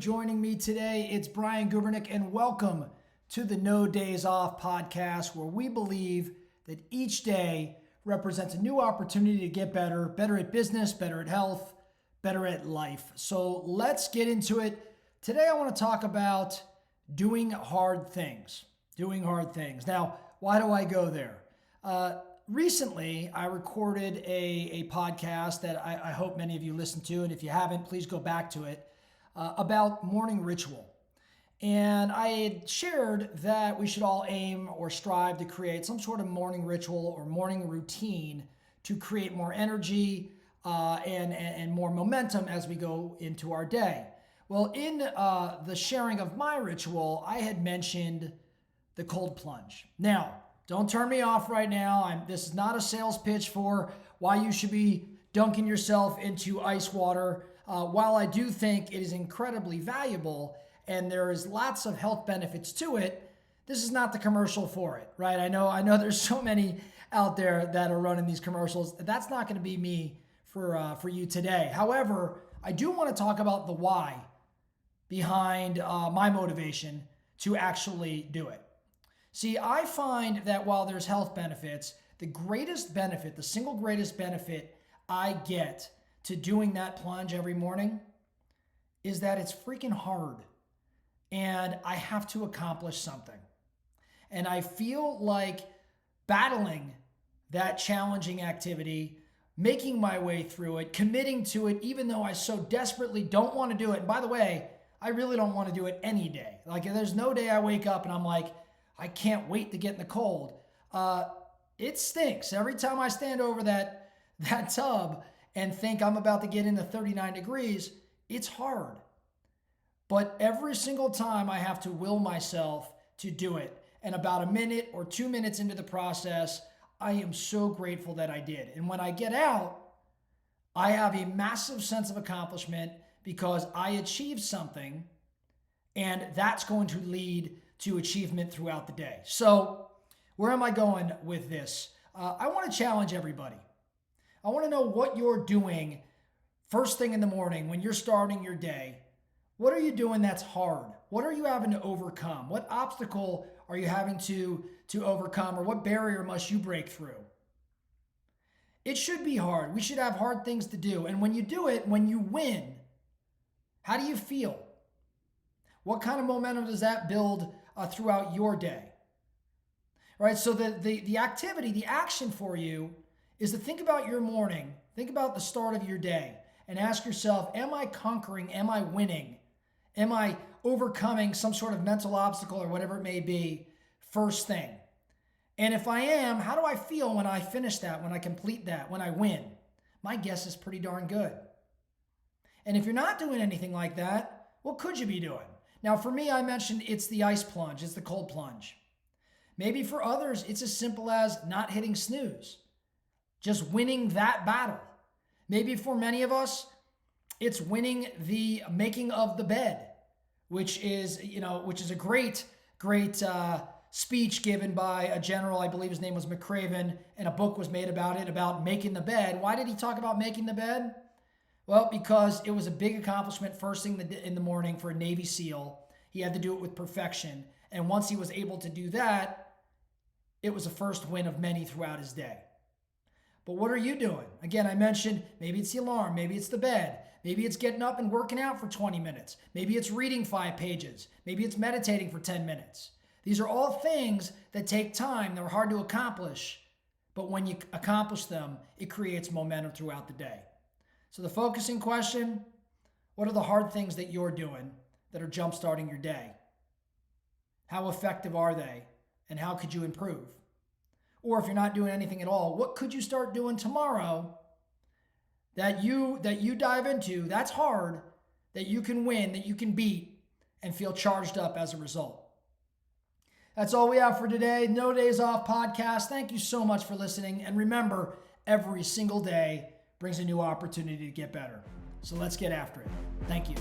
joining me today. It's Brian Gubernick, and welcome to the No Days Off podcast, where we believe that each day represents a new opportunity to get better, better at business, better at health, better at life. So let's get into it. Today I want to talk about doing hard things. Now, why do I go there? Recently, I recorded a podcast that I hope many of you listen to, and if you haven't, please go back to it, about morning ritual. And I had shared that we should all aim or strive to create some sort of morning ritual or morning routine to create more energy and more momentum as we go into our day. Well, in the sharing of my ritual, I had mentioned the cold plunge. Now, don't turn me off right now. This is not a sales pitch for why you should be dunking yourself into ice water. While I do think it is incredibly valuable and there is lots of health benefits to it, this is not the commercial for it, right? I know there's so many out there that are running these commercials. That's not going to be me for you today. However, I do want to talk about the why behind my motivation to actually do it. See, I find that while there's health benefits, the single greatest benefit I get to doing that plunge every morning is that it's freaking hard and I have to accomplish something. And I feel like battling that challenging activity, making my way through it, committing to it, even though I so desperately don't want to do it. And by the way, I really don't want to do it any day. Like, there's no day I wake up and I'm like, I can't wait to get in the cold. It stinks. Every time I stand over that tub and think I'm about to get into 39 degrees, it's hard. But every single time I have to will myself to do it. And about a minute or 2 minutes into the process, I am so grateful that I did. And when I get out, I have a massive sense of accomplishment because I achieved something, and that's going to lead to achievement throughout the day. So where am I going with this? I want to challenge everybody. I want to know what you're doing first thing in the morning when you're starting your day. What are you doing that's hard? What are you having to overcome? What obstacle are you having to overcome, or what barrier must you break through? It should be hard. We should have hard things to do. And when you do it, when you win, how do you feel? What kind of momentum does that build throughout your day? Right? So the activity, the action for you is to think about your morning, think about the start of your day, and ask yourself, am I conquering, am I winning? Am I overcoming some sort of mental obstacle or whatever it may be first thing? And if I am, how do I feel when I finish that, when I complete that, when I win? My guess is pretty darn good. And if you're not doing anything like that, what could you be doing? Now, for me, I mentioned it's the ice plunge, it's the cold plunge. Maybe for others, it's as simple as not hitting snooze, just winning that battle. Maybe for many of us, it's winning the making of the bed, which is a great speech given by a general. I believe his name was McCraven, and a book was made about it, about making the bed. Why did he talk about making the bed? Well, because it was a big accomplishment first thing in the morning for a Navy SEAL. He had to do it with perfection. And once he was able to do that, it was the first win of many throughout his day. But what are you doing? Again, I mentioned maybe it's the alarm, maybe it's the bed, maybe it's getting up and working out for 20 minutes, maybe it's reading 5 pages, maybe it's meditating for 10 minutes. These are all things that take time, they're hard to accomplish, but when you accomplish them, it creates momentum throughout the day. So the focusing question, what are the hard things that you're doing that are jump-starting your day? How effective are they, and how could you improve? Or if you're not doing anything at all, what could you start doing tomorrow that you dive into, that's hard, that you can win, that you can beat, and feel charged up as a result? That's all we have for today. No Days Off podcast. Thank you so much for listening. And remember, every single day brings a new opportunity to get better. So let's get after it. Thank you.